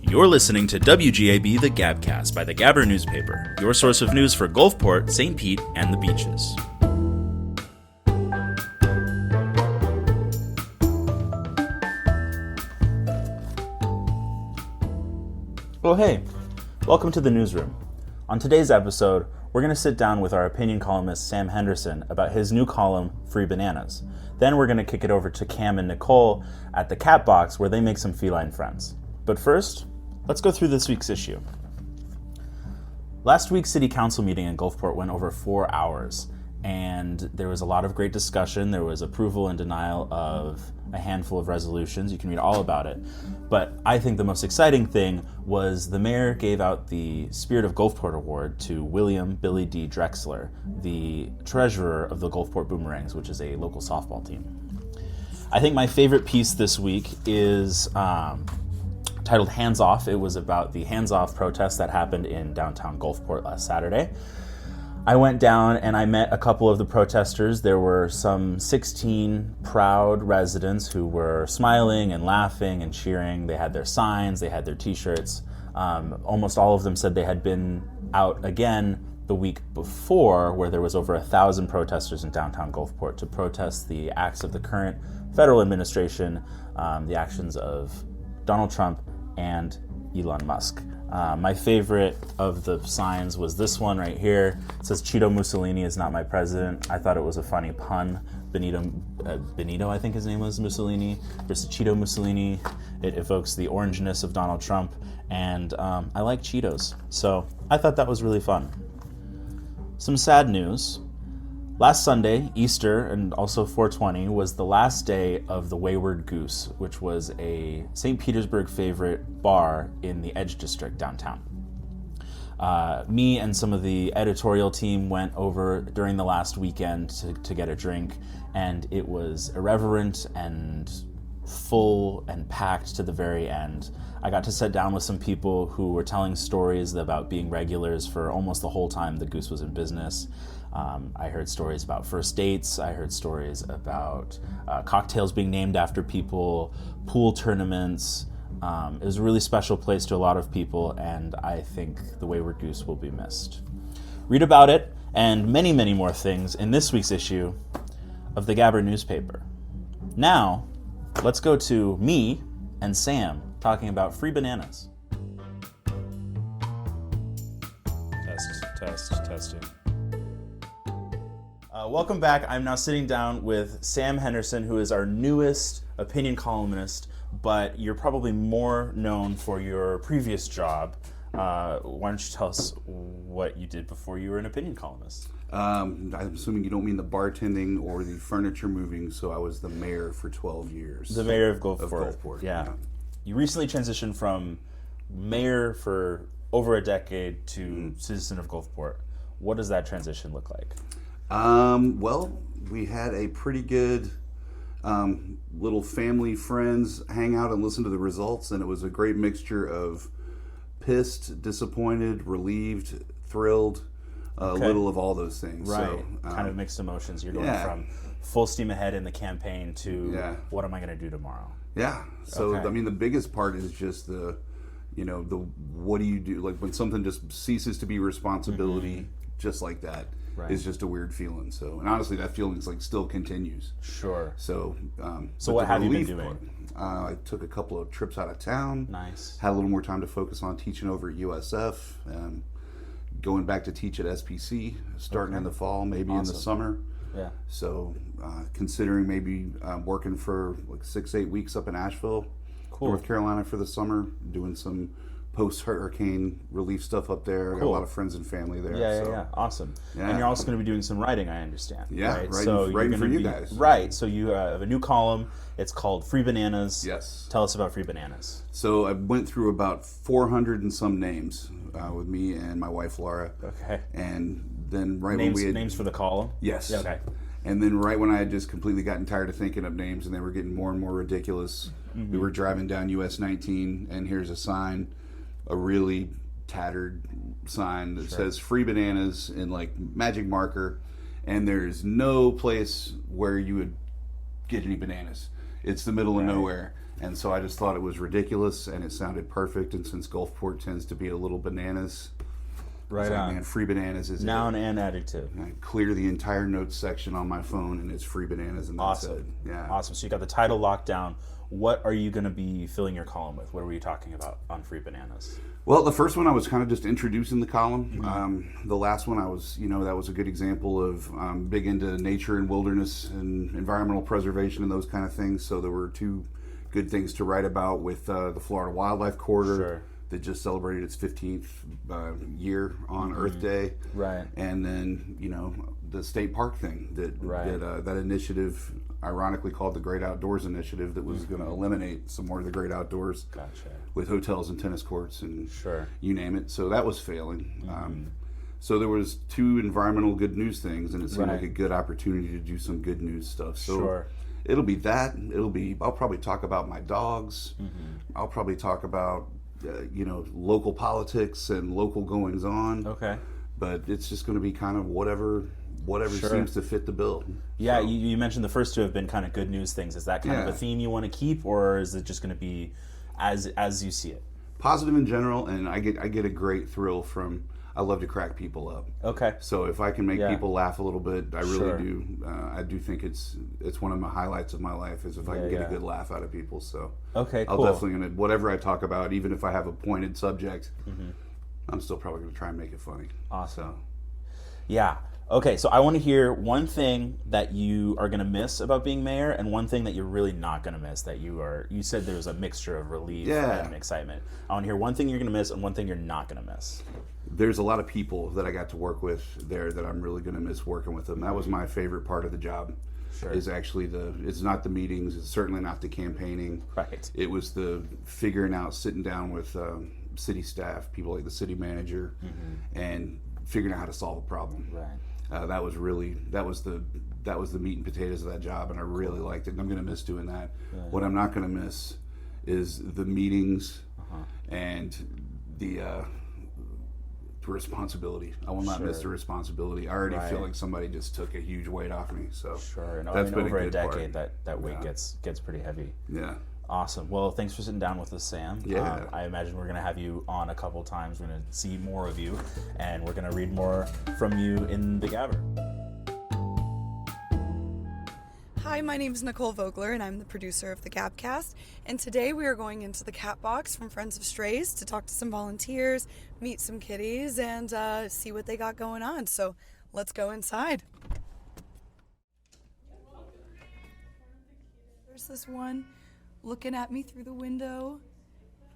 You're listening to WGAB The GabCast by the Gabber Newspaper, your source of news for Gulfport, St. Pete, and the beaches. Well, hey, welcome to the newsroom. On today's episode, we're going to sit down with our opinion columnist Sam Henderson about his new column, Free Bananas. Then we're going to kick it over to Cam and Nicole at the Cat Box, where they make some feline friends. But first, let's go through this week's issue. Last week's City Council meeting in Gulfport went over 4 hours, and there was a lot of great discussion. There was approval and denial of a handful of resolutions. You can read all about it. But I think the most exciting thing was the mayor gave out the Spirit of Gulfport Award to William Billy D. Drexler, the treasurer of the Gulfport Boomerangs, which is a local softball team. I think my favorite piece this week is titled Hands Off. It was about the Hands Off protest that happened in downtown Gulfport last Saturday. I went down and I met a couple of the protesters. There were some 16 proud residents who were smiling and laughing and cheering. They had their signs, they had their t-shirts. Almost all of them said they had been out again the week before, where there was over 1,000 protesters in downtown Gulfport to protest the acts of the current federal administration, the actions of Donald Trump and Elon Musk. My favorite of the signs was this one right here. It says, "Cheeto Mussolini is not my president." I thought it was a funny pun. Benito, I think his name was, Mussolini, versus Cheeto Mussolini. It evokes the orangeness of Donald Trump, and I like Cheetos, so I thought that was really fun. Some sad news. Last Sunday, Easter, and also 420, was the last day of the Wayward Goose, which was a St. Petersburg favorite bar in the Edge District downtown. Me and some of the editorial team went over during the last weekend to get a drink, and it was irreverent and full and packed to the very end. I got to sit down with some people who were telling stories about being regulars for almost the whole time the Goose was in business. I heard stories about first dates. I heard stories about cocktails being named after people, pool tournaments. It was a really special place to a lot of people, and I think the Wayward Goose will be missed. Read about it and many, many more things in this week's issue of the Gabber Newspaper. Now, let's go to me and Sam talking about Free Bananas. Testing. Welcome back. I'm now sitting down with Sam Henderson, who is our newest opinion columnist, but you're probably more known for your previous job. Why don't you tell us what you did before you were an opinion columnist? I'm assuming you don't mean the bartending or the furniture moving, so I was the mayor for 12 years. The mayor of Gulfport. Yeah. You recently transitioned from mayor for over a decade to citizen of Gulfport. What does that transition look like? Well, we had a pretty good little family friends hang out and listen to the results, and it was a great mixture of pissed, disappointed, relieved, thrilled, a little of all those things. Right, so, kind of mixed emotions. You're going from full steam ahead in the campaign to what am I going to do tomorrow? Yeah, so I mean the biggest part is just the what do you do? Like when something just ceases to be responsibility, just like that. Right. Is just a weird feeling. So, and honestly, that feeling is like still continues. Sure. So, so what have you been doing? I took a couple of trips out of town. Nice. Had a little more time to focus on teaching over at USF. Going back to teach at SPC, starting in the fall, maybe in the summer. Yeah. So, considering maybe working for like 6-8 weeks up in Asheville, North Carolina for the summer, doing some post-hurricane relief stuff up there. I got a lot of friends and family there. Yeah. Awesome. Yeah. And you're also going to be doing some writing, I understand. Yeah, right? Writing for you guys. Right. So you have a new column. It's called Free Bananas. Yes. Tell us about Free Bananas. So I went through about 400 and some names with me and my wife, Laura. Okay. And then when we had... Names for the column? Yes. Yeah, okay. And then right when I had just completely gotten tired of thinking of names and they were getting more and more ridiculous, we were driving down US 19 and here's a sign, a really tattered sign that says Free Bananas in like magic marker, and there's no place where you would get any bananas. It's the middle of nowhere. And so I just thought it was ridiculous, and it sounded perfect. And since Gulfport tends to be a little bananas, Right on. Man, free bananas is Noun and adjective. I clear the entire notes section on my phone, and it's free bananas, and that's it. Yeah. Awesome. So you got the title locked down. What are you going to be filling your column with? What were you talking about on Free Bananas? Well, the first one I was kind of just introducing the column. The last one I was, that was a good example of big into nature and wilderness and environmental preservation and those kind of things. So there were two good things to write about with the Florida Wildlife Corridor. Sure. That just celebrated its 15th year on Earth Day, Right? And then the state park thing that initiative, ironically called the Great Outdoors Initiative, that was going to eliminate some more of the great outdoors, Gotcha. with hotels and tennis courts and Sure. you name it. So that was failing. So there was two environmental good news things, and it seemed like a good opportunity to do some good news stuff. So Sure. it'll be that. I'll probably talk about my dogs. I'll probably talk about local politics and local goings on. Okay. But it's just going to be kind of whatever Sure. seems to fit the bill. Yeah, So, you mentioned the first two have been kind of good news things. Is that kind of Yeah. a theme you want to keep, or is it just going to be as you see it? positive in general, and I get a great thrill from. I love to crack people up. Okay. So if I can make Yeah. people laugh a little bit, I really Sure. do. I do think it's one of my highlights of my life is if I can get Yeah. a good laugh out of people. So Okay. I'll Cool. definitely gonna whatever I talk about, even if I have a pointed subject, I'm still probably gonna try and make it funny. Awesome. So, Yeah. Okay, so I want to hear one thing that you are going to miss about being mayor, and one thing that you're really not going to miss. That you said there was a mixture of relief and excitement. I want to hear one thing you're going to miss and one thing you're not going to miss. there's a lot of people that I got to work with there that I'm really gonna miss working with them. That was my favorite part of the job. Sure. Is actually it's not the meetings. It's certainly not the campaigning. Right. It was the figuring out, sitting down with city staff, people like the city manager, and figuring out how to solve a problem. Right. That was the meat and potatoes of that job, and I really liked it. And I'm going to miss doing that. Yeah. What I'm not going to miss is the meetings and the responsibility. I will not miss the Sure. responsibility. I already feel Right. like somebody just took a huge weight off me. So Sure. And that's been over a a good decade, part. that weight Yeah. gets pretty heavy. Yeah. Awesome. Well, thanks for sitting down with us, Sam. Yeah. I imagine we're going to have you on a couple times. We're going to see more of you, and we're going to read more from you in the Gabber. Hi, my name is Nicole Vogler, and I'm the producer of the GabCast. And today we are going into the cat box from Friends of Strays to talk to some volunteers, meet some kitties, and see what they got going on. So let's go inside. There's this one looking at me through the window.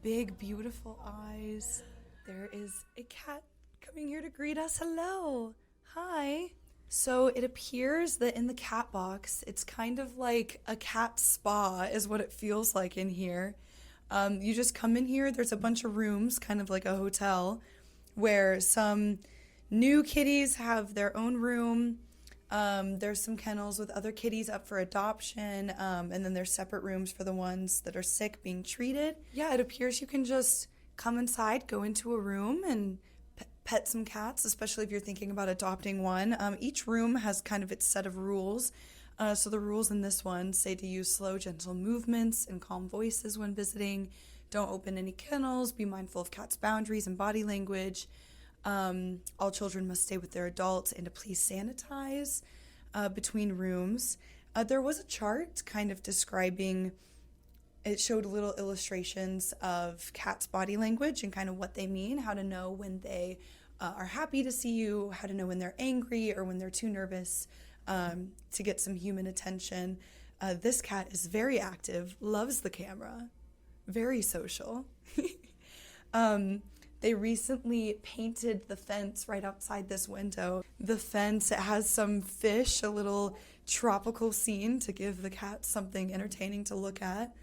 Big, beautiful eyes. There is a cat coming here to greet us. Hello. Hi. So it appears that in the cat box, it's kind of like a cat spa is what it feels like in here. You just come in here, there's a bunch of rooms, kind of like a hotel, where some new kitties have their own room. There's some kennels with other kitties up for adoption, and then there's separate rooms for the ones that are sick being treated. Yeah, it appears you can just come inside, go into a room, and pet some cats, especially if you're thinking about adopting one. Each room has kind of its set of rules. So the rules in this one say to use slow, gentle movements and calm voices when visiting. Don't open any kennels. Be mindful of cats' boundaries and body language. All children must stay with their adults, and to please sanitize between rooms. There was a chart kind of describing, it showed little illustrations of cats' body language and kind of what they mean, how to know when they are happy to see you, how to know when they're angry or when they're too nervous to get some human attention. This cat is very active, loves the camera, very social. They recently painted the fence right outside this window. The fence, it has some fish, a little tropical scene to give the cat something entertaining to look at.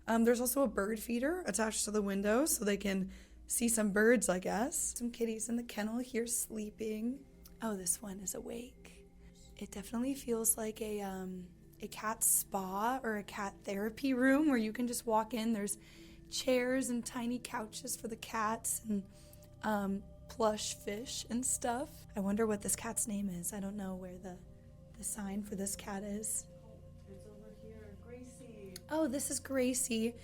There's also a bird feeder attached to the window so they can see some birds, I guess. Some kitties in the kennel here sleeping. Oh, this one is awake. It definitely feels like a cat spa or a cat therapy room where you can just walk in. There's chairs and tiny couches for the cats and plush fish and stuff. I wonder what this cat's name is. I don't know where the sign for this cat is. Oh, this is Gracie.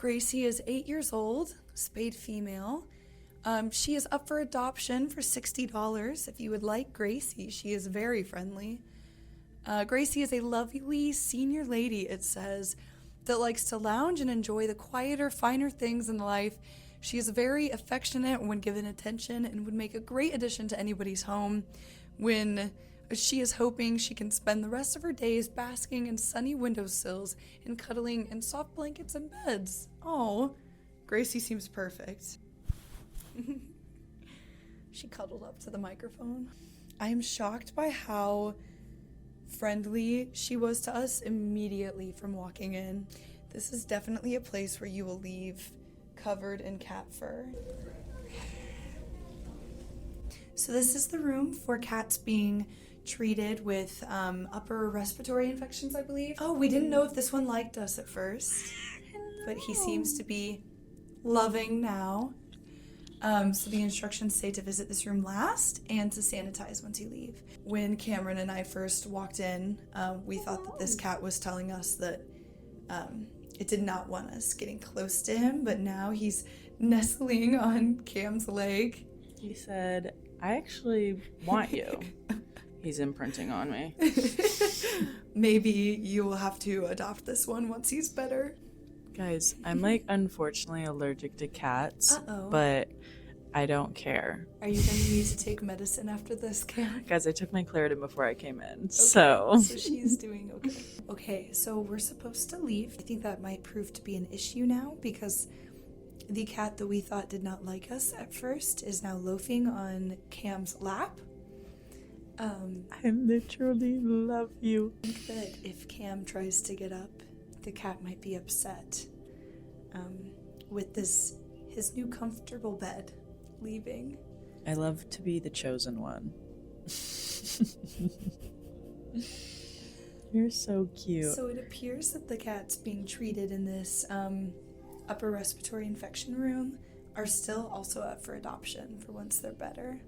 Gracie is 8 years old, spayed female. She is up for adoption for $60 if you would like Gracie. She is very friendly. Gracie is a lovely senior lady, it says, that likes to lounge and enjoy the quieter, finer things in life. She is very affectionate when given attention and would make a great addition to anybody's home when she is hoping she can spend the rest of her days basking in sunny windowsills and cuddling in soft blankets and beds. Oh, Gracie seems perfect. She cuddled up to the microphone. I am shocked by how friendly she was to us immediately from walking in. This is definitely a place where you will leave covered in cat fur. So this is the room for cats being treated with upper respiratory infections, I believe. Oh, we didn't know if this one liked us at first, but he seems to be loving now. So the instructions say to visit this room last and to sanitize once you leave. When Cameron and I first walked in, we thought that this cat was telling us that it did not want us getting close to him, but now he's nestling on Cam's leg. He said, I actually want you. He's imprinting on me. Maybe you will have to adopt this one once he's better. Guys, I'm unfortunately allergic to cats, Uh-oh. but I don't care. Are you going to need to take medicine after this, Cam? Guys, I took my Claritin before I came in, Okay, so she's doing okay. Okay, so we're supposed to leave. I think that might prove to be an issue now because the cat that we thought did not like us at first is now loafing on Cam's lap. I literally love you. I think that if Cam tries to get up, the cat might be upset with his new comfortable bed leaving. I love to be the chosen one. You're so cute. So it appears that the cats being treated in this upper respiratory infection room are still also up for adoption for once they're better.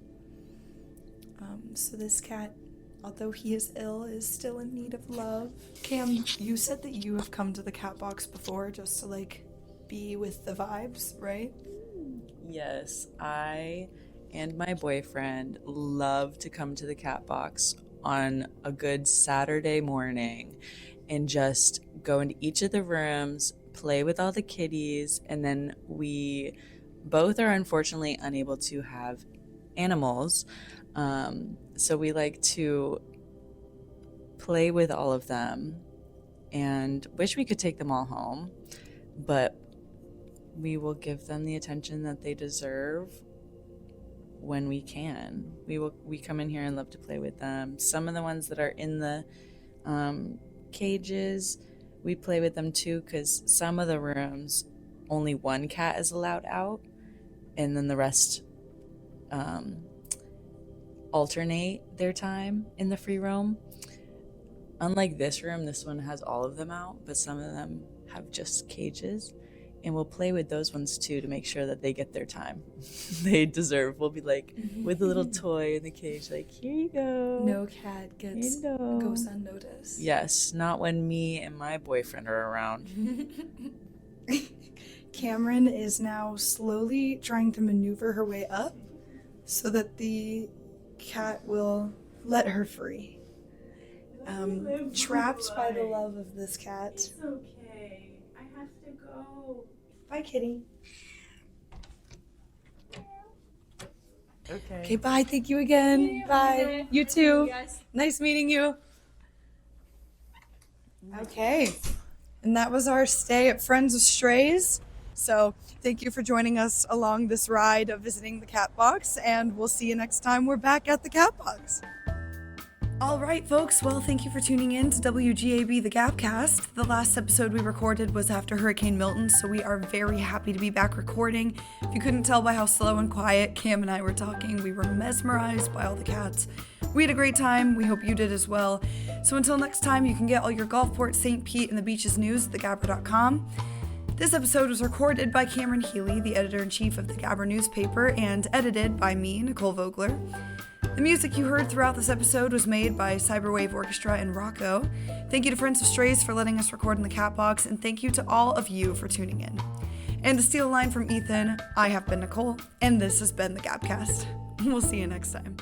So this cat, although he is ill, is still in need of love. Cam, you said that you have come to the cat box before just to be with the vibes, right? Yes, I and my boyfriend love to come to the cat box on a good Saturday morning and just go into each of the rooms, play with all the kitties, and then we both are unfortunately unable to have animals. So we like to play with all of them and wish we could take them all home, but we will give them the attention that they deserve when we can. We come in here and love to play with them. Some of the ones that are in the cages, we play with them too, because some of the rooms only one cat is allowed out, and then the rest alternate their time in the free roam. Unlike this room, this one has all of them out, but some of them have just cages. And we'll play with those ones too to make sure that they get their time they deserve. We'll be with a little toy in the cage, here you go. No cat goes unnoticed. Yes, not when me and my boyfriend are around. Cameron is now slowly trying to maneuver her way up so that the cat will let her free. Trapped by the love of this cat. It's okay. I have to go. Bye, kitty. Okay. Okay, bye. Thank you again. Bye. You too. Nice meeting you. Okay. And that was our stay at Friends of Strays. So thank you for joining us along this ride of visiting the cat box, and we'll see you next time we're back at the cat box. All right, folks. Well, thank you for tuning in to WGAB, the GabCast. The last episode we recorded was after Hurricane Milton, so we are very happy to be back recording. If you couldn't tell by how slow and quiet Cam and I were talking, we were mesmerized by all the cats. We had a great time. We hope you did as well. So until next time, you can get all your Gulfport, St. Pete, and the beaches news at thegabber.com. This episode was recorded by Cameron Healy, the editor-in-chief of the Gabber Newspaper, and edited by me, Nicole Vogler. The music you heard throughout this episode was made by Cyberwave Orchestra and Rocco. Thank you to Friends of Strays for letting us record in the cat box, and thank you to all of you for tuning in. And to steal a line from Ethan, I have been Nicole, and this has been the GabCast. We'll see you next time.